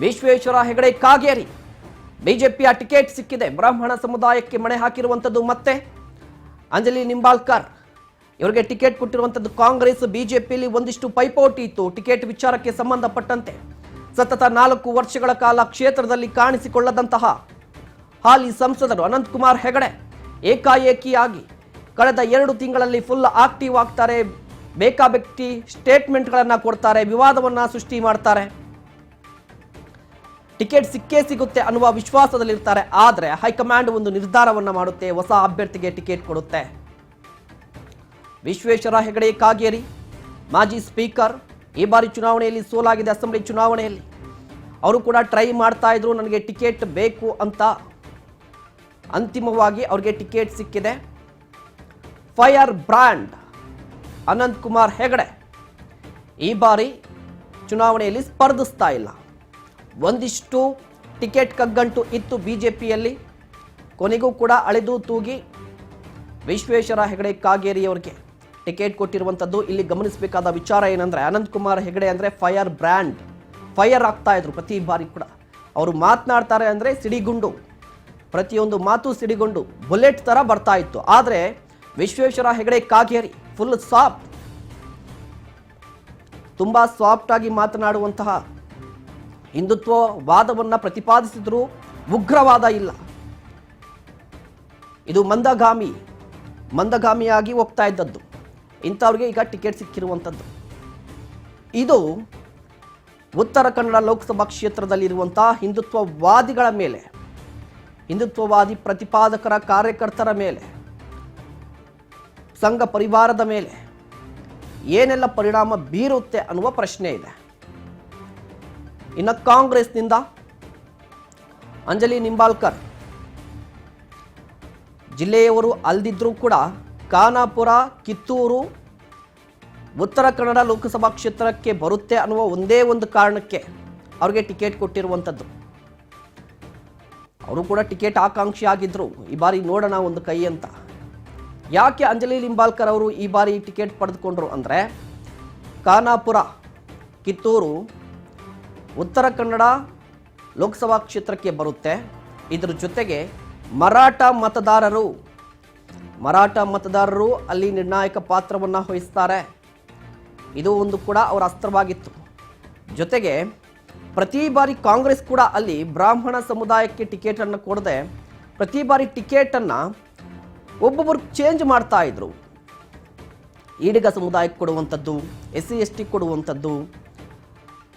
ವಿಶ್ವೇಶ್ವರ ಹೆಗಡೆ ಕಾಗೇರಿ ಬಿಜೆಪಿಯ ಟಿಕೆಟ್ ಸಿಕ್ಕಿದೆ. ಬ್ರಾಹ್ಮಣ ಸಮುದಾಯಕ್ಕೆ ಮಣೆ ಹಾಕಿರುವಂಥದ್ದು ಮತ್ತೆ ಅಂಜಲಿ ನಿಂಬಾಳ್ಕರ್ ಇವರಿಗೆ ಟಿಕೆಟ್ ಕೊಟ್ಟಿರುವಂಥದ್ದು. ಕಾಂಗ್ರೆಸ್ ಬಿಜೆಪಿಯಲ್ಲಿ ಒಂದಿಷ್ಟು ಪೈಪೋಟಿ ಇತ್ತು ಟಿಕೆಟ್ ವಿಚಾರಕ್ಕೆ ಸಂಬಂಧಪಟ್ಟಂತೆ. ಸತತ 4 ವರ್ಷಗಳ ಕಾಲ ಕ್ಷೇತ್ರದಲ್ಲಿ ಕಾಣಿಸಿಕೊಳ್ಳದಂತಹ ಹಾಲಿ ಸಂಸದರು ಅನಂತಕುಮಾರ್ ಹೆಗಡೆ ಏಕಾಏಕಿಯಾಗಿ ಕಳೆದ 2 ತಿಂಗಳಲ್ಲಿ ಫುಲ್ ಆಕ್ಟಿವ್ ಆಗ್ತಾರೆ. ಬೇಕಾಬಿಟ್ಟಿ ಸ್ಟೇಟ್ಮೆಂಟ್ಗಳನ್ನು ಕೊಡ್ತಾರೆ, ವಿವಾದವನ್ನು ಸೃಷ್ಟಿ ಮಾಡ್ತಾರೆ. ಟಿಕೆಟ್ ಸಿಕ್ಕೇ ಸಿಗುತ್ತೆ ಅನ್ನುವ ವಿಶ್ವಾಸದಲ್ಲಿರ್ತಾರೆ. ಆದರೆ ಹೈಕಮಾಂಡ್ ಒಂದು ನಿರ್ಧಾರವನ್ನು ಮಾಡುತ್ತೆ, ಹೊಸ ಅಭ್ಯರ್ಥಿಗೆ ಟಿಕೆಟ್ ಕೊಡುತ್ತೆ. ವಿಶ್ವೇಶ್ವರ ಹೆಗಡೆ ಕಾಗೇರಿ ಮಾಜಿ ಸ್ಪೀಕರ್, ಈ ಬಾರಿ ಚುನಾವಣೆಯಲ್ಲಿ ಸೋಲಾಗಿದೆ. ಅಸೆಂಬ್ಲಿ ಚುನಾವಣೆಯಲ್ಲಿ ಅವರು ಕೂಡ ಟ್ರೈ ಮಾಡ್ತಾ ಇದ್ರು ನನಗೆ ಟಿಕೆಟ್ ಬೇಕು ಅಂತ. ಅಂತಿಮವಾಗಿ ಅವರಿಗೆ ಟಿಕೆಟ್ ಸಿಕ್ಕಿದೆ. ಫೈರ್ ಬ್ರ್ಯಾಂಡ್ ಅನಂತಕುಮಾರ್ ಹೆಗಡೆ ಈ ಬಾರಿ ಚುನಾವಣೆಯಲ್ಲಿ ಸ್ಪರ್ಧಿಸ್ತಾ ಇಲ್ಲ. ಒಂದಿಷ್ಟು ಟಿಕೆಟ್ ಕಗ್ಗಂಟು ಇತ್ತು ಬಿಜೆಪಿಯಲ್ಲಿ, ಕೊನೆಗೂ ಕೂಡ ಅಳೆದು ತೂಗಿ ವಿಶ್ವೇಶ್ವರ ಹೆಗಡೆ ಕಾಗೇರಿಯವರಿಗೆ ಟಿಕೆಟ್ ಕೊಟ್ಟಿರುವಂಥದ್ದು. ಇಲ್ಲಿ ಗಮನಿಸಬೇಕಾದ ವಿಚಾರ ಏನಂದರೆ, ಅನಂತಕುಮಾರ್ ಹೆಗಡೆ ಅಂದರೆ ಫೈರ್ ಬ್ರ್ಯಾಂಡ್, ಫೈರ್ ಆಗ್ತಾ ಇದ್ರು ಪ್ರತಿ ಬಾರಿ ಕೂಡ. ಅವರು ಮಾತನಾಡ್ತಾರೆ ಅಂದರೆ ಸಿಡಿಗುಂಡು, ಪ್ರತಿಯೊಂದು ಮಾತು ಸಿಡಿಗುಂಡು, ಬುಲೆಟ್ ಥರ ಬರ್ತಾ ಇತ್ತು. ಆದರೆ ವಿಶ್ವೇಶ್ವರ ಹೆಗಡೆ ಕಾಗೇರಿ ಫುಲ್ ಸಾಫ್ಟ್, ತುಂಬ ಸಾಫ್ಟ್ ಆಗಿ ಮಾತನಾಡುವಂತಹ, ಹಿಂದುತ್ವವಾದವನ್ನು ಪ್ರತಿಪಾದಿಸಿದ್ರು, ಉಗ್ರವಾದ ಇಲ್ಲ. ಇದು ಮಂದಗಾಮಿಯಾಗಿ ಹೋಗ್ತಾ ಇದ್ದದ್ದು. ಇಂಥವ್ರಿಗೆ ಈಗ ಟಿಕೆಟ್ ಸಿಕ್ಕಿರುವಂಥದ್ದು. ಇದು ಉತ್ತರ ಕನ್ನಡ ಲೋಕಸಭಾ ಕ್ಷೇತ್ರದಲ್ಲಿರುವಂತಹ ಹಿಂದುತ್ವವಾದಿಗಳ ಮೇಲೆ, ಹಿಂದುತ್ವವಾದಿ ಪ್ರತಿಪಾದಕರ ಕಾರ್ಯಕರ್ತರ ಮೇಲೆ, ಸಂಘ ಪರಿವಾರದ ಮೇಲೆ ಏನೆಲ್ಲ ಪರಿಣಾಮ ಬೀರುತ್ತೆ ಅನ್ನುವ ಪ್ರಶ್ನೆ ಇದೆ. ಇನ್ನು ಕಾಂಗ್ರೆಸ್ನಿಂದ ಅಂಜಲಿ ನಿಂಬಾಳ್ಕರ್ ಜಿಲ್ಲೆಯವರು ಅಲ್ದಿದ್ರೂ ಕೂಡ ಖಾನಾಪುರ, ಕಿತ್ತೂರು, ಉತ್ತರ ಕನ್ನಡ ಲೋಕಸಭಾ ಕ್ಷೇತ್ರಕ್ಕೆ ಬರುತ್ತೆ ಅನ್ನುವ ಒಂದೇ ಒಂದು ಕಾರಣಕ್ಕೆ ಅವ್ರಿಗೆ ಟಿಕೆಟ್ ಕೊಟ್ಟಿರುವಂಥದ್ದು. ಅವರು ಕೂಡ ಟಿಕೆಟ್ ಆಕಾಂಕ್ಷಿ ಆಗಿದ್ರು. ಈ ಬಾರಿ ನೋಡೋಣ ಒಂದು ಕೈ ಅಂತ. ಯಾಕೆ ಅಂಜಲಿ ನಿಂಬಾಳ್ಕರ್ ಅವರು ಈ ಬಾರಿ ಟಿಕೆಟ್ ಪಡೆದುಕೊಂಡ್ರು ಅಂದರೆ, ಖಾನಾಪುರ, ಕಿತ್ತೂರು ಉತ್ತರ ಕನ್ನಡ ಲೋಕಸಭಾ ಕ್ಷೇತ್ರಕ್ಕೆ ಬರುತ್ತೆ. ಇದರ ಜೊತೆಗೆ ಮರಾಠ ಮತದಾರರು ಅಲ್ಲಿ ನಿರ್ಣಾಯಕ ಪಾತ್ರವನ್ನು ವಹಿಸ್ತಾರೆ. ಇದು ಒಂದು ಕೂಡ ಅವರ ಅಸ್ತ್ರವಾಗಿತ್ತು. ಜೊತೆಗೆ ಪ್ರತಿ ಬಾರಿ ಕಾಂಗ್ರೆಸ್ ಕೂಡ ಅಲ್ಲಿ ಬ್ರಾಹ್ಮಣ ಸಮುದಾಯಕ್ಕೆ ಟಿಕೆಟನ್ನು ಕೊಡದೆ ಪ್ರತಿ ಬಾರಿ ಟಿಕೆಟನ್ನು ಒಬ್ಬೊಬ್ಬರು ಚೇಂಜ್ ಮಾಡ್ತಾ ಇದ್ರು. ಈಡಿಗ ಸಮುದಾಯಕ್ಕೆ ಕೊಡುವಂಥದ್ದು, SC/ST ಕೊಡುವಂಥದ್ದು,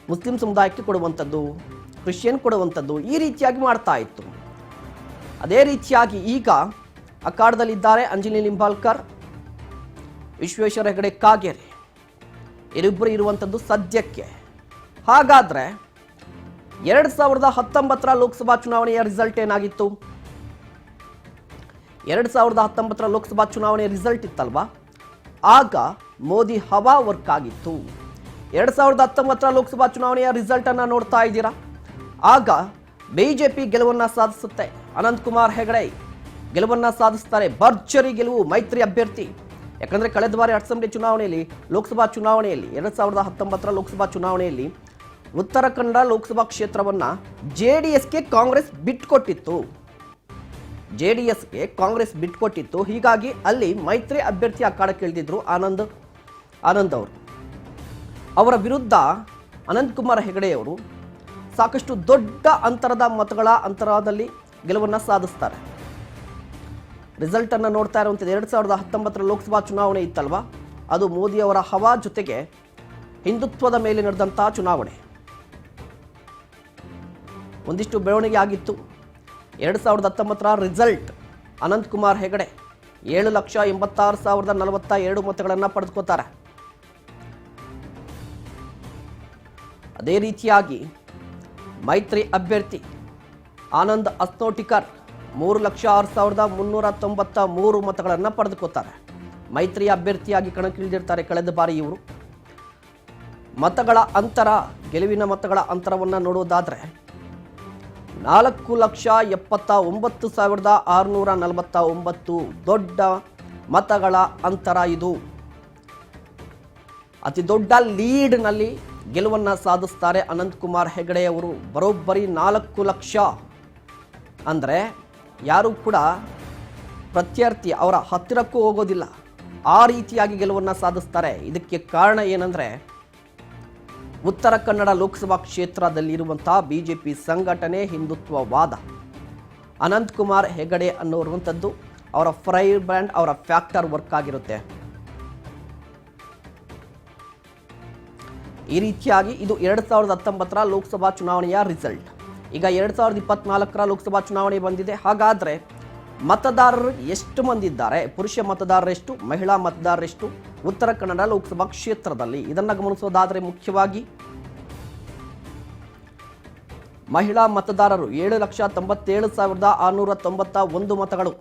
ಮುಸ್ಲಿಂ ಸಮುದಾಯಕ್ಕೆ ಕೊಡುವಂಥದ್ದು, ಕ್ರಿಶ್ಚಿಯನ್ ಕೊಡುವಂಥದ್ದು, ಈ ರೀತಿಯಾಗಿ ಮಾಡ್ತಾ ಇತ್ತು. ಅದೇ ರೀತಿಯಾಗಿ ಈಗ ಅಖಾಡದಲ್ಲಿದ್ದಾರೆ ಅಂಜಲಿ ನಿಂಬಾಳ್ಕರ್, ವಿಶ್ವೇಶ್ವರ ಹೆಗಡೆ ಕಾಗೇರಿ, ಇವರಿಬ್ಬರು ಇರುವಂಥದ್ದು ಸದ್ಯಕ್ಕೆ. ಹಾಗಾದರೆ 2019ರ ಲೋಕಸಭಾ ಚುನಾವಣೆಯ ರಿಸಲ್ಟ್ ಏನಾಗಿತ್ತು? 2019ರ ಲೋಕಸಭಾ ಚುನಾವಣೆಯ ರಿಸಲ್ಟ್ ಇತ್ತಲ್ವಾ, ಆಗ ಮೋದಿ ಹವಾ ವರ್ಕ್ ಆಗಿತ್ತು. 2019ರ ಲೋಕಸಭಾ ಚುನಾವಣೆಯ ರಿಸಲ್ಟ್ ಅನ್ನು ನೋಡ್ತಾ ಇದ್ದೀರಾ. ಆಗ ಬಿಜೆಪಿ ಗೆಲುವನ್ನು ಸಾಧಿಸುತ್ತೆ. ಅನಂತಕುಮಾರ್ ಹೆಗಡೆ ಗೆಲುವನ್ನು ಸಾಧಿಸ್ತಾರೆ. ಭರ್ಜರಿ ಗೆಲುವು ಮೈತ್ರಿ ಅಭ್ಯರ್ಥಿ. ಯಾಕಂದರೆ ಕಳೆದ ಬಾರಿ ಅಸೆಂಬ್ಲಿ ಚುನಾವಣೆಯಲ್ಲಿ, ಲೋಕಸಭಾ ಚುನಾವಣೆಯಲ್ಲಿ, 2019ರ ಲೋಕಸಭಾ ಚುನಾವಣೆಯಲ್ಲಿ ಉತ್ತರ ಕನ್ನಡ ಲೋಕಸಭಾ ಕ್ಷೇತ್ರವನ್ನು JDSಗೆ ಕಾಂಗ್ರೆಸ್ ಬಿಟ್ಕೊಟ್ಟಿತ್ತು. ಹೀಗಾಗಿ ಅಲ್ಲಿ ಮೈತ್ರಿ ಅಭ್ಯರ್ಥಿ ಅಖಾಡಕ್ಕೆ ಇಳಿದಿದ್ರು ಆನಂದ್ ಅವರು. ಅವರ ವಿರುದ್ಧ ಅನಂತಕುಮಾರ್ ಹೆಗಡೆಯವರು ಸಾಕಷ್ಟು ದೊಡ್ಡ ಅಂತರದಲ್ಲಿ ಗೆಲುವನ್ನು ಸಾಧಿಸ್ತಾರೆ. ರಿಸಲ್ಟನ್ನು ನೋಡ್ತಾ ಇರುವಂಥದ್ದು 2019ರ ಲೋಕಸಭಾ ಚುನಾವಣೆ ಇತ್ತಲ್ವಾ, ಅದು ಮೋದಿಯವರ ಹವಾ ಜೊತೆಗೆ ಹಿಂದುತ್ವದ ಮೇಲೆ ನಡೆದಂಥ ಚುನಾವಣೆ. ಒಂದಿಷ್ಟು ಬೆಳವಣಿಗೆ ಆಗಿತ್ತು. 2019ರ ರಿಸಲ್ಟ್, ಅನಂತಕುಮಾರ್ ಹೆಗಡೆ 7,86,042 ಮತಗಳನ್ನು ಪಡೆದುಕೋತಾರೆ. ಅದೇ ರೀತಿಯಾಗಿ ಮೈತ್ರಿ ಅಭ್ಯರ್ಥಿ ಆನಂದ್ ಅಸ್ನೋಟಿಕರ್ 3,06,393 ಮತಗಳನ್ನು ಪಡೆದುಕೋತಾರೆ. ಮೈತ್ರಿ ಅಭ್ಯರ್ಥಿಯಾಗಿ ಕಣಕ್ಕಿಳಿದಿರ್ತಾರೆ. ಕಳೆದ ಬಾರಿ ಇವರು ಗೆಲುವಿನ ಮತಗಳ ಅಂತರವನ್ನು ನೋಡೋದಾದರೆ 4,79,649 ದೊಡ್ಡ ಮತಗಳ ಅಂತರ. ಇದು ಅತಿ ದೊಡ್ಡ ಲೀಡ್ನಲ್ಲಿ ಗೆಲುವನ್ನು ಸಾಧಿಸ್ತಾರೆ ಅನಂತಕುಮಾರ್ ಹೆಗಡೆ ಅವರು. ಬರೋಬ್ಬರಿ 4 ಲಕ್ಷ ಅಂದರೆ ಯಾರೂ ಕೂಡ ಪ್ರತ್ಯರ್ಥಿ ಅವರ ಹತ್ತಿರಕ್ಕೂ ಹೋಗೋದಿಲ್ಲ, ಆ ರೀತಿಯಾಗಿ ಗೆಲುವನ್ನು ಸಾಧಿಸ್ತಾರೆ. ಇದಕ್ಕೆ ಕಾರಣ ಏನಂದರೆ ಉತ್ತರ ಕನ್ನಡ ಲೋಕಸಭಾ ಕ್ಷೇತ್ರದಲ್ಲಿರುವಂತಹ ಬಿಜೆಪಿ ಸಂಘಟನೆ, ಹಿಂದುತ್ವವಾದ. ಅನಂತಕುಮಾರ್ ಹೆಗಡೆ ಅನ್ನೋರುವಂಥದ್ದು ಅವರ ಫೈರ್ ಬ್ರ್ಯಾಂಡ್, ಅವರ ಫ್ಯಾಕ್ಟರ್ ವರ್ಕ್ ಆಗಿರುತ್ತೆ. ಈ ರೀತಿಯಾಗಿ ಇದು 2019ರ ಲೋಕಸಭಾ ಚುನಾವಣೆಯ ರಿಸಲ್ಟ್. ಈಗ 2024ರ ಲೋಕಸಭಾ ಚುನಾವಣೆ ಬಂದಿದೆ. ಹಾಗಾದರೆ ಮತದಾರರು ಎಷ್ಟು ಮಂದಿ ಇದ್ದಾರೆ, ಪುರುಷ ಮತದಾರರೆಷ್ಟು, ಮಹಿಳಾ ಮತದಾರರೆಷ್ಟು ಉತ್ತರ ಕನ್ನಡ ಲೋಕಸಭಾ ಕ್ಷೇತ್ರದಲ್ಲಿ, ಇದನ್ನು ಗಮನಿಸೋದಾದರೆ ಮುಖ್ಯವಾಗಿ ಮಹಿಳಾ ಮತದಾರರು 7,97,691 ಮತಗಳು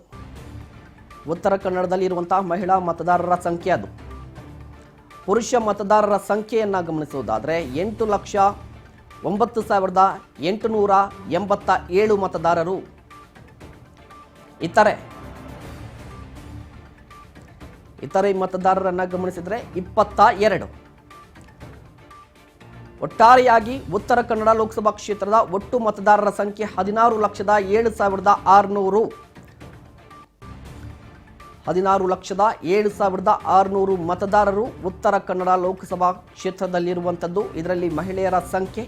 ಉತ್ತರ ಕನ್ನಡದಲ್ಲಿ ಇರುವಂತಹ ಮಹಿಳಾ ಮತದಾರರ ಸಂಖ್ಯೆ. ಅದು ಪುರುಷ ಮತದಾರರ ಸಂಖ್ಯೆಯನ್ನು ಗಮನಿಸೋದಾದರೆ 8,09,887 ಮತದಾರರು. ಇತರೆ ಮತದಾರರನ್ನು ಗಮನಿಸಿದರೆ 22. ಒಟ್ಟಾರೆಯಾಗಿ ಉತ್ತರ ಕನ್ನಡ ಲೋಕಸಭಾ ಕ್ಷೇತ್ರದ ಒಟ್ಟು ಮತದಾರರ ಸಂಖ್ಯೆ 16,07,600. 16,07,600 ಮತದಾರರು ಉತ್ತರ ಕನ್ನಡ ಲೋಕಸಭಾ ಕ್ಷೇತ್ರದಲ್ಲಿರುವಂಥದ್ದು. ಇದರಲ್ಲಿ ಮಹಿಳೆಯರ ಸಂಖ್ಯೆ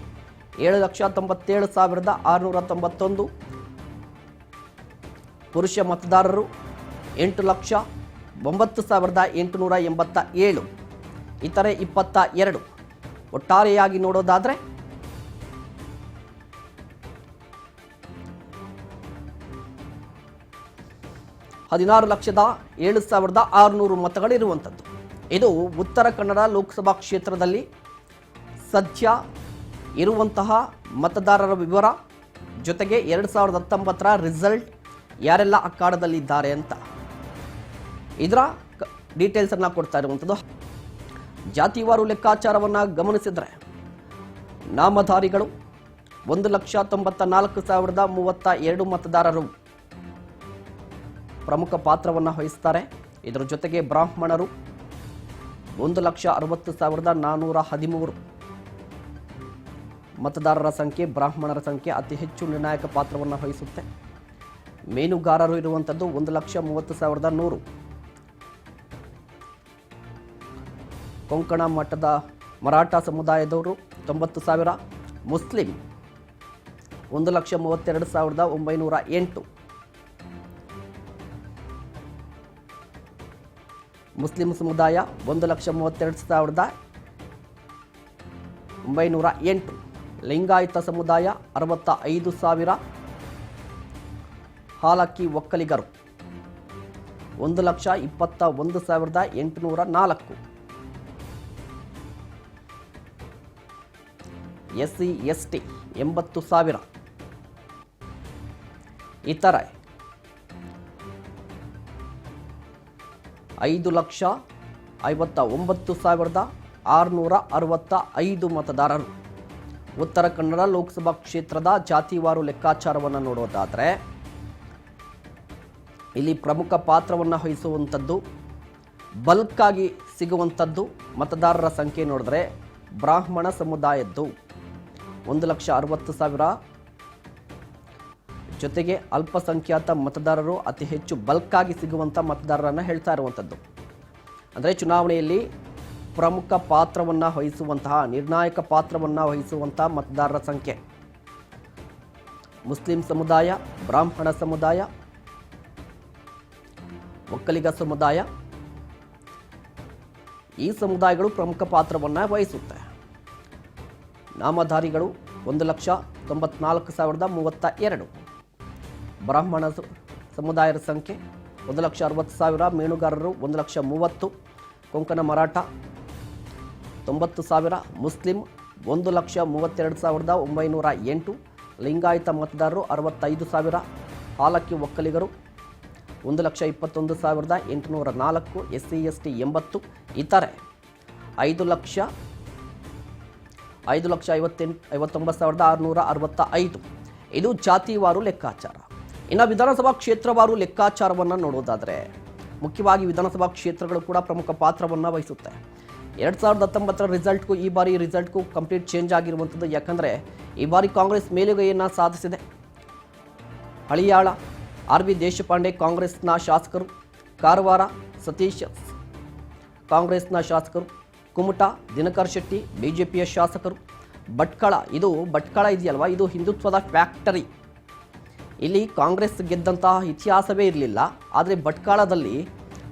7,97,691, ಪುರುಷ ಮತದಾರರು 8,09,887, ಇತರೆ 22. ಒಟ್ಟಾರೆಯಾಗಿ ನೋಡೋದಾದರೆ 16,07,600 ಮತಗಳಿರುವಂಥದ್ದು. ಇದು ಉತ್ತರ ಕನ್ನಡ ಲೋಕಸಭಾ ಕ್ಷೇತ್ರದಲ್ಲಿ ಸದ್ಯ ಇರುವಂತಹ ಮತದಾರರ ವಿವರ, ಜೊತೆಗೆ 2019ರ ರಿಸಲ್ಟ್, ಯಾರೆಲ್ಲ ಅಖಾಡದಲ್ಲಿದ್ದಾರೆ ಅಂತ ಇದರ ಡೀಟೇಲ್ಸನ್ನು ಕೊಡ್ತಾ ಇರುವಂಥದ್ದು. ಜಾತಿವಾರು ಲೆಕ್ಕಾಚಾರವನ್ನು ಗಮನಿಸಿದರೆ ನಾಮಧಾರಿಗಳು 1,94,032 ಮತದಾರರು ಪ್ರಮುಖ ಪಾತ್ರವನ್ನು ವಹಿಸ್ತಾರೆ. ಇದರ ಜೊತೆಗೆ ಬ್ರಾಹ್ಮಣರು 1,60,413 ಮತದಾರರ ಸಂಖ್ಯೆ. ಬ್ರಾಹ್ಮಣರ ಸಂಖ್ಯೆ ಅತಿ ಹೆಚ್ಚು ನಿರ್ಣಾಯಕ ಪಾತ್ರವನ್ನು ವಹಿಸುತ್ತೆ. ಮೀನುಗಾರರು ಇರುವಂಥದ್ದು 1,30,100. ಕೊಂಕಣ ಮಠದ ಮರಾಠ ಸಮುದಾಯದವರು 90,000. ಮುಸ್ಲಿಂ 1,32,908. ಮುಸ್ಲಿಂ ಸಮುದಾಯ 1,32,908. ಲಿಂಗಾಯತ ಸಮುದಾಯ 65,000. ಹಾಲಕ್ಕಿ ಒಕ್ಕಲಿಗರು 1,21,804. SC ST 80,000. ಇತರೆ 5,59,665 ಮತದಾರರು. ಉತ್ತರ ಕನ್ನಡ ಲೋಕಸಭಾ ಕ್ಷೇತ್ರದ ಜಾತಿವಾರು ಲೆಕ್ಕಾಚಾರವನ್ನು ನೋಡೋದಾದರೆ ಇಲ್ಲಿ ಪ್ರಮುಖ ಪಾತ್ರವನ್ನು ವಹಿಸುವಂಥದ್ದು, ಬಲ್ಕಾಗಿ ಸಿಗುವಂಥದ್ದು ಮತದಾರರ ಸಂಖ್ಯೆ ನೋಡಿದ್ರೆ ಬ್ರಾಹ್ಮಣ ಸಮುದಾಯದ್ದು 1,60,000. ಜೊತೆಗೆ ಅಲ್ಪಸಂಖ್ಯಾತ ಮತದಾರರು ಅತಿ ಹೆಚ್ಚು ಬಲ್ಕಾಗಿ ಸಿಗುವಂಥ ಮತದಾರರನ್ನು ಹೇಳ್ತಾ ಇರುವಂಥದ್ದು. ಅಂದರೆ ಚುನಾವಣೆಯಲ್ಲಿ ಪ್ರಮುಖ ಪಾತ್ರವನ್ನು ವಹಿಸುವಂತಹ, ನಿರ್ಣಾಯಕ ಪಾತ್ರವನ್ನು ವಹಿಸುವಂತಹ ಮತದಾರರ ಸಂಖ್ಯೆ ಮುಸ್ಲಿಂ ಸಮುದಾಯ, ಬ್ರಾಹ್ಮಣ ಸಮುದಾಯ, ಒಕ್ಕಲಿಗ ಸಮುದಾಯ. ಈ ಸಮುದಾಯಗಳು ಪ್ರಮುಖ ಪಾತ್ರವನ್ನು ವಹಿಸುತ್ತೆ. ನಾಮಧಾರಿಗಳು 1,94,032. ಬ್ರಾಹ್ಮಣ ಸಮುದಾಯದ ಸಂಖ್ಯೆ 1,60,000. ಮೀನುಗಾರರು 1,30,000. ಕೊಂಕಣ ಮರಾಠ 90,000. ಮುಸ್ಲಿಂ 1,32,908. ಲಿಂಗಾಯತ ಮತದಾರರು 65,000. ಹಾಲಕ್ಕಿ ಒಕ್ಕಲಿಗರು 1,21,804. SC ST 80. ಇತರೆ 5,59,665. ಇದು ಜಾತಿವಾರು ಲೆಕ್ಕಾಚಾರ. ಇನ್ನು ವಿಧಾನಸಭಾ ಕ್ಷೇತ್ರವಾರು ಲೆಕ್ಕಾಚಾರವನ್ನು ನೋಡೋದಾದರೆ ಮುಖ್ಯವಾಗಿ ವಿಧಾನಸಭಾ ಕ್ಷೇತ್ರಗಳು ಕೂಡ ಪ್ರಮುಖ ಪಾತ್ರವನ್ನು ವಹಿಸುತ್ತೆ. 2019 ರಿಸಲ್ಟ್ಗೂ ಈ ಬಾರಿ ರಿಸಲ್ಟ್ಗೂ ಕಂಪ್ಲೀಟ್ ಚೇಂಜ್ ಆಗಿರುವಂಥದ್ದು. ಯಾಕಂದರೆ ಈ ಬಾರಿ ಕಾಂಗ್ರೆಸ್ ಮೇಲುಗೈಯನ್ನು ಸಾಧಿಸಿದೆ. ಹಳಿಯಾಳ ಆರ್ ವಿ ದೇಶಪಾಂಡೆ ಕಾಂಗ್ರೆಸ್ನ ಶಾಸಕರು, ಕಾರವಾರ ಸತೀಶ್ ಕಾಂಗ್ರೆಸ್ನ ಶಾಸಕರು, ಕುಮಟಾ ದಿನಕರ್ ಶೆಟ್ಟಿ ಬಿಜೆಪಿಯ ಶಾಸಕರು, ಭಟ್ಕಳ ಇದೆಯಲ್ವಾ, ಇದು ಹಿಂದುತ್ವದ ಫ್ಯಾಕ್ಟರಿ. ಇಲ್ಲಿ ಕಾಂಗ್ರೆಸ್ ಗೆದ್ದಂತಹ ಇತಿಹಾಸವೇ ಇರಲಿಲ್ಲ. ಆದರೆ ಭಟ್ಕಳದಲ್ಲಿ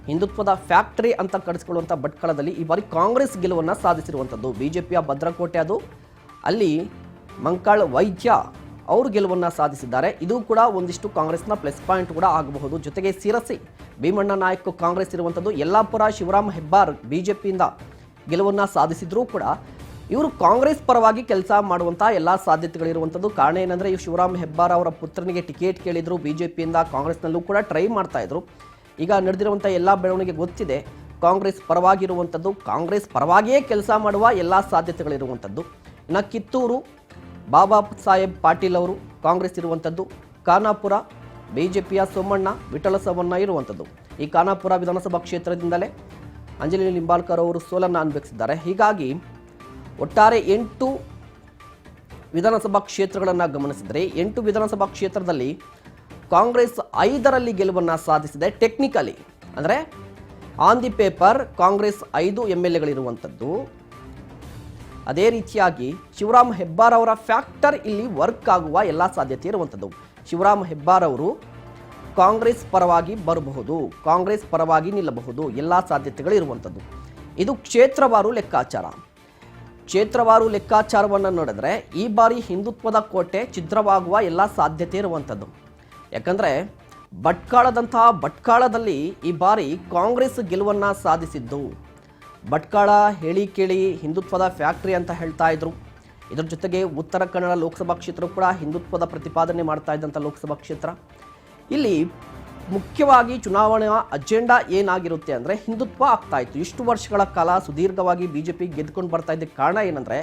ಹಿಂದುತ್ವದ ಫ್ಯಾಕ್ಟರಿ ಅಂತ ಕರೆಸಿಕೊಳ್ಳುವಂಥ ಭಟ್ಕಳದಲ್ಲಿ ಈ ಬಾರಿ ಕಾಂಗ್ರೆಸ್ ಗೆಲುವನ್ನು ಸಾಧಿಸಿರುವಂಥದ್ದು. ಬಿಜೆಪಿಯ ಭದ್ರಕೋಟೆ ಅದು. ಅಲ್ಲಿ ಮಂಕಾಳ್ ವೈದ್ಯ ಅವರು ಗೆಲುವನ್ನು ಸಾಧಿಸಿದ್ದಾರೆ. ಇದು ಕೂಡ ಒಂದಿಷ್ಟು ಕಾಂಗ್ರೆಸ್ನ ಪ್ಲಸ್ ಪಾಯಿಂಟ್ ಕೂಡ ಆಗಬಹುದು. ಜೊತೆಗೆ ಸಿರಸಿ ಭೀಮಣ್ಣ ನಾಯಕ್ ಕಾಂಗ್ರೆಸ್ ಇರುವಂಥದ್ದು, ಯಲ್ಲಾಪುರ ಶಿವರಾಮ್ ಹೆಬ್ಬಾರ್ ಬಿಜೆಪಿಯಿಂದ ಗೆಲುವನ್ನು ಸಾಧಿಸಿದ್ರೂ ಕೂಡ ಇವರು ಕಾಂಗ್ರೆಸ್ ಪರವಾಗಿ ಕೆಲಸ ಮಾಡುವಂಥ ಎಲ್ಲ ಸಾಧ್ಯತೆಗಳಿರುವಂಥದ್ದು. ಕಾರಣ ಏನಂದರೆ ಈ ಶಿವರಾಮ್ ಹೆಬ್ಬಾರ್ ಅವರ ಪುತ್ರನಿಗೆ ಟಿಕೆಟ್ ಕೇಳಿದ್ರು ಬಿಜೆಪಿಯಿಂದ, ಕಾಂಗ್ರೆಸ್ನಲ್ಲೂ ಕೂಡ ಟ್ರೈ ಮಾಡ್ತಾ ಇದ್ರು. ಈಗ ನಡೆದಿರುವಂಥ ಎಲ್ಲ ಬೆಳವಣಿಗೆ ಗೊತ್ತಿದೆ. ಕಾಂಗ್ರೆಸ್ ಪರವಾಗಿರುವಂಥದ್ದು, ಕಾಂಗ್ರೆಸ್ ಪರವಾಗಿಯೇ ಕೆಲಸ ಮಾಡುವ ಎಲ್ಲ ಸಾಧ್ಯತೆಗಳಿರುವಂಥದ್ದು. ಇನ್ನು ಕಿತ್ತೂರು ಬಾಬಾ ಸಾಹೇಬ್ ಪಾಟೀಲ್ ಅವರು ಕಾಂಗ್ರೆಸ್ ಇರುವಂಥದ್ದು, ಖಾನಾಪುರ ಬಿಜೆಪಿಯ ಸೋಮಣ್ಣ ವಿಠಲ ಸವಣ್ಣ ಇರುವಂಥದ್ದು. ಈ ಖಾನಾಪುರ ವಿಧಾನಸಭಾ ಕ್ಷೇತ್ರದಿಂದಲೇ ಅಂಜಲಿ ನಿಂಬಾಳ್ಕರ್ ಅವರು ಸೋಲನ್ನು ಅನುಭವಿಸಿದ್ದಾರೆ. ಹೀಗಾಗಿ ಒಟ್ಟಾರೆ 8 ವಿಧಾನಸಭಾ ಕ್ಷೇತ್ರಗಳನ್ನು ಗಮನಿಸಿದರೆ 8 ವಿಧಾನಸಭಾ ಕ್ಷೇತ್ರದಲ್ಲಿ ಕಾಂಗ್ರೆಸ್ 5ರಲ್ಲಿ ಗೆಲುವನ್ನು ಸಾಧಿಸಿದೆ. ಟೆಕ್ನಿಕಲಿ ಅಂದರೆ ಆನ್ ದಿ ಪೇಪರ್ ಕಾಂಗ್ರೆಸ್ 5 MLAಗಳಿರುವಂಥದ್ದು. ಅದೇ ರೀತಿಯಾಗಿ ಶಿವರಾಮ್ ಹೆಬ್ಬಾರ್ ಅವರ ಫ್ಯಾಕ್ಟರ್ ಇಲ್ಲಿ ವರ್ಕ್ ಆಗುವ ಎಲ್ಲ ಸಾಧ್ಯತೆ ಇರುವಂಥದ್ದು. ಶಿವರಾಮ್ ಹೆಬ್ಬಾರ್ ಅವರು ಕಾಂಗ್ರೆಸ್ ಪರವಾಗಿ ಬರಬಹುದು, ಕಾಂಗ್ರೆಸ್ ಪರವಾಗಿ ನಿಲ್ಲಬಹುದು, ಎಲ್ಲ ಸಾಧ್ಯತೆಗಳು ಇರುವಂಥದ್ದು. ಇದು ಕ್ಷೇತ್ರವಾರು ಲೆಕ್ಕಾಚಾರ. ಕ್ಷೇತ್ರವಾರು ಲೆಕ್ಕಾಚಾರವನ್ನು ನೋಡಿದ್ರೆ ಈ ಬಾರಿ ಹಿಂದುತ್ವದ ಕೋಟೆ ಛಿದ್ರವಾಗುವ ಎಲ್ಲ ಸಾಧ್ಯತೆ ಇರುವಂಥದ್ದು. ಯಾಕಂದರೆ ಭಟ್ಕಳದಲ್ಲಿ ಈ ಬಾರಿ ಕಾಂಗ್ರೆಸ್ ಗೆಲುವನ್ನು ಸಾಧಿಸಿದ್ದು. ಭಟ್ಕಳ ಹೇಳಿ ಕೇಳಿ ಹಿಂದುತ್ವದ ಫ್ಯಾಕ್ಟರಿ ಅಂತ ಹೇಳ್ತಾ ಇದ್ರು. ಇದರ ಜೊತೆಗೆ ಉತ್ತರ ಕನ್ನಡ ಲೋಕಸಭಾ ಕ್ಷೇತ್ರ ಕೂಡ ಹಿಂದುತ್ವದ ಪ್ರತಿಪಾದನೆ ಮಾಡ್ತಾ ಇದ್ದಂಥ ಲೋಕಸಭಾ ಕ್ಷೇತ್ರ. ಇಲ್ಲಿ ಮುಖ್ಯವಾಗಿ ಚುನಾವಣಾ ಅಜೆಂಡಾ ಏನಾಗಿರುತ್ತೆ ಅಂದರೆ ಹಿಂದುತ್ವ ಆಗ್ತಾ ಇತ್ತು. ಇಷ್ಟು ವರ್ಷಗಳ ಕಾಲ ಸುದೀರ್ಘವಾಗಿ ಬಿಜೆಪಿ ಗೆದ್ದುಕೊಂಡು ಬರ್ತಾ ಇದ್ದ ಕಾರಣ ಏನಂದರೆ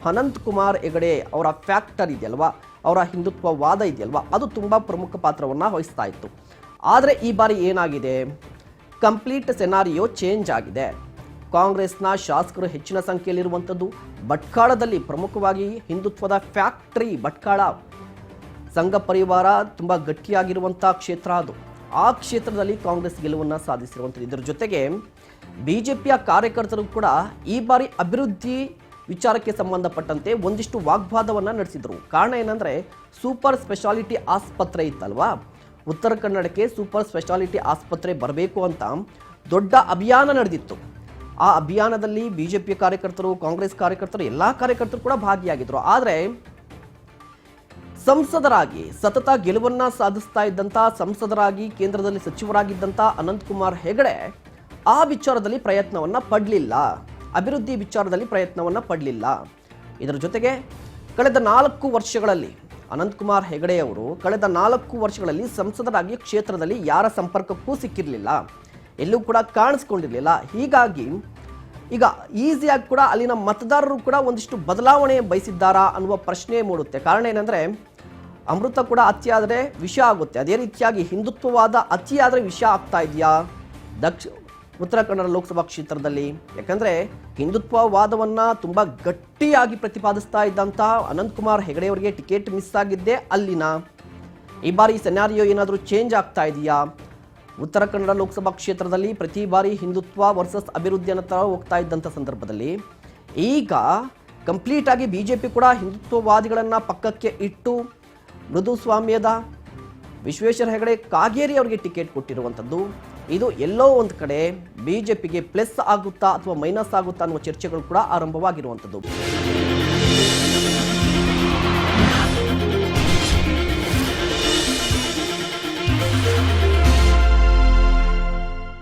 ಅನಂತಕುಮಾರ್ ಹೆಗಡೆ ಅವರ ಫ್ಯಾಕ್ಟರ್ ಇದೆಯಲ್ವಾ, ಅವರ ಹಿಂದುತ್ವವಾದ ಇದೆಯಲ್ವಾ, ಅದು ತುಂಬ ಪ್ರಮುಖ ಪಾತ್ರವನ್ನು ವಹಿಸ್ತಾ ಇತ್ತು. ಆದರೆ ಈ ಬಾರಿ ಏನಾಗಿದೆ, ಕಂಪ್ಲೀಟ್ ಸೆನಾರಿಯೋ ಚೇಂಜ್ ಆಗಿದೆ. ಕಾಂಗ್ರೆಸ್ನ ಶಾಸಕರು ಹೆಚ್ಚಿನ ಸಂಖ್ಯೆಯಲ್ಲಿರುವಂಥದ್ದು. ಭಟ್ಕಳದಲ್ಲಿ ಪ್ರಮುಖವಾಗಿ ಹಿಂದುತ್ವದ ಫ್ಯಾಕ್ಟರಿ ಭಟ್ಕಳ ಸಂಘ ಪರಿವಾರ ತುಂಬ ಗಟ್ಟಿಯಾಗಿರುವಂಥ ಕ್ಷೇತ್ರ ಅದು. ಆ ಕ್ಷೇತ್ರದಲ್ಲಿ ಕಾಂಗ್ರೆಸ್ ಗೆಲುವನ್ನು ಸಾಧಿಸಿರುವಂಥದ್ದು. ಇದರ ಜೊತೆಗೆ ಬಿಜೆಪಿಯ ಕಾರ್ಯಕರ್ತರು ಕೂಡ ಈ ಬಾರಿ ಅಭಿವೃದ್ಧಿ ವಿಚಾರಕ್ಕೆ ಸಂಬಂಧಪಟ್ಟಂತೆ ಒಂದಿಷ್ಟು ವಾಗ್ವಾದವನ್ನು ನಡೆಸಿದರು. ಕಾರಣ ಏನಂದರೆ ಸೂಪರ್ ಸ್ಪೆಷಾಲಿಟಿ ಆಸ್ಪತ್ರೆ ಇತ್ತಲ್ವಾ, ಉತ್ತರ ಕನ್ನಡಕ್ಕೆ ಸೂಪರ್ ಸ್ಪೆಷಾಲಿಟಿ ಆಸ್ಪತ್ರೆ ಬರಬೇಕು ಅಂತ ದೊಡ್ಡ ಅಭಿಯಾನ ನಡೆದಿತ್ತು. ಆ ಅಭಿಯಾನದಲ್ಲಿ ಬಿಜೆಪಿಯ ಕಾರ್ಯಕರ್ತರು, ಕಾಂಗ್ರೆಸ್ ಕಾರ್ಯಕರ್ತರು, ಎಲ್ಲ ಕಾರ್ಯಕರ್ತರು ಕೂಡ ಭಾಗಿಯಾಗಿದ್ದರು. ಆದರೆ ಸಂಸದರಾಗಿ ಸತತ ಗೆಲುವನ್ನು ಸಾಧಿಸ್ತಾ ಇದ್ದಂಥ ಸಂಸದರಾಗಿ ಕೇಂದ್ರದಲ್ಲಿ ಸಚಿವರಾಗಿದ್ದಂಥ ಅನಂತಕುಮಾರ್ ಹೆಗಡೆ ಆ ವಿಚಾರದಲ್ಲಿ ಪ್ರಯತ್ನವನ್ನು ಪಡಲಿಲ್ಲ, ಅಭಿವೃದ್ಧಿ ವಿಚಾರದಲ್ಲಿ ಪ್ರಯತ್ನವನ್ನು ಪಡಲಿಲ್ಲ. ಇದರ ಜೊತೆಗೆ ಕಳೆದ 4 ವರ್ಷಗಳಲ್ಲಿ ಅನಂತಕುಮಾರ್ ಹೆಗಡೆಯವರು ಕಳೆದ 4 ವರ್ಷಗಳಲ್ಲಿ ಸಂಸದರಾಗಿ ಕ್ಷೇತ್ರದಲ್ಲಿ ಯಾರ ಸಂಪರ್ಕಕ್ಕೂ ಸಿಕ್ಕಿರಲಿಲ್ಲ, ಎಲ್ಲೂ ಕೂಡ ಕಾಣಿಸ್ಕೊಂಡಿರಲಿಲ್ಲ. ಹೀಗಾಗಿ ಈಗ ಈಸಿಯಾಗಿ ಕೂಡ ಅಲ್ಲಿನ ಮತದಾರರು ಕೂಡ ಒಂದಿಷ್ಟು ಬದಲಾವಣೆ ಬಯಸಿದ್ದಾರಾ ಅನ್ನುವ ಪ್ರಶ್ನೆ ಮೂಡುತ್ತೆ. ಕಾರಣ ಏನಂದರೆ ಅಮೃತ ಕೂಡ ಅತಿಯಾದರೆ ವಿಷ ಆಗುತ್ತೆ. ಅದೇ ರೀತಿಯಾಗಿ ಹಿಂದುತ್ವವಾದ ಅತಿಯಾದರೆ ವಿಷ ಆಗ್ತಾ ಇದೆಯಾ ಉತ್ತರ ಕನ್ನಡ ಲೋಕಸಭಾ ಕ್ಷೇತ್ರದಲ್ಲಿ? ಯಾಕಂದರೆ ಹಿಂದುತ್ವವಾದವನ್ನು ತುಂಬ ಗಟ್ಟಿಯಾಗಿ ಪ್ರತಿಪಾದಿಸ್ತಾ ಇದ್ದಂಥ ಅನಂತಕುಮಾರ್ ಹೆಗಡೆಯವರಿಗೆ ಟಿಕೆಟ್ ಮಿಸ್ ಆಗಿದ್ದೇ ಅಲ್ಲಿನ. ಈ ಬಾರಿ ಸೆನಾರಿಯೋ ಏನಾದರೂ ಚೇಂಜ್ ಆಗ್ತಾ ಇದೆಯಾ? ಉತ್ತರ ಕನ್ನಡ ಲೋಕಸಭಾ ಕ್ಷೇತ್ರದಲ್ಲಿ ಪ್ರತಿ ಬಾರಿ ಹಿಂದುತ್ವ ವರ್ಸಸ್ ಅಭಿವೃದ್ಧಿ ಅನ್ನೋ ಥರ ಹೋಗ್ತಾ ಇದ್ದಂಥ ಸಂದರ್ಭದಲ್ಲಿ ಈಗ ಕಂಪ್ಲೀಟಾಗಿ ಬಿಜೆಪಿ ಕೂಡ ಹಿಂದುತ್ವವಾದಿಗಳನ್ನು ಪಕ್ಕಕ್ಕೆ ಇಟ್ಟು ಮೃದು ಸ್ವಾಮ್ಯದ ವಿಶ್ವೇಶ್ವರ ಹೆಗಡೆ ಕಾಗೇರಿ ಅವರಿಗೆ ಟಿಕೆಟ್ ಕೊಟ್ಟಿರುವಂಥದ್ದು. ಇದು ಎಲ್ಲೋ ಒಂದು ಕಡೆ ಬಿಜೆಪಿಗೆ ಪ್ಲಸ್ ಆಗುತ್ತಾ ಅಥವಾ ಮೈನಸ್ ಆಗುತ್ತಾ ಅನ್ನುವ ಚರ್ಚೆಗಳು ಕೂಡ ಆರಂಭವಾಗಿರುವಂಥದ್ದು.